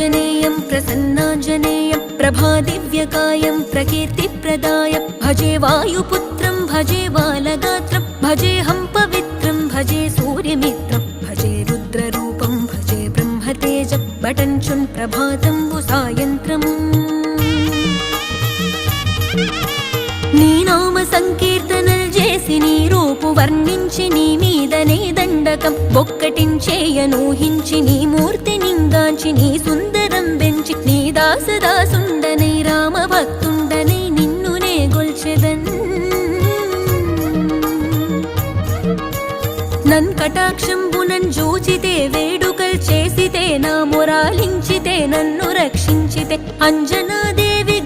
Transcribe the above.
प्रसन्नाञ्जनेयं प्रसन्नाञ्जनेयं प्रभादिव्यकायं प्रकीर्तिप्रदायं भजे वायुपुत्रं भजे बालगात्रं भजेऽहं पवित्रं भजे सूर्यमित्रं भजे रुद्ररूपं भजे ब्रह्मतेजं बटञ्चुन् प्रभातं सायन्त्रम् నీ నామ సంకీర్తనలు చేసి నీ రూపు వర్ణించి నీ మీదనే దండకం ఒక్కటించేయనూహించి నీ మూర్తి నింగాంచి నీ సుందరం పెంచి నీ దాసదాసుండనై రామ భక్తుండనై నిన్నునే గొల్చెదన్ నన్ కటాక్షంబునన్ జూచితే వేడుకల్ చేసితే నా మొరాలించితే నన్ను రక్షించితే అంజనాదేవి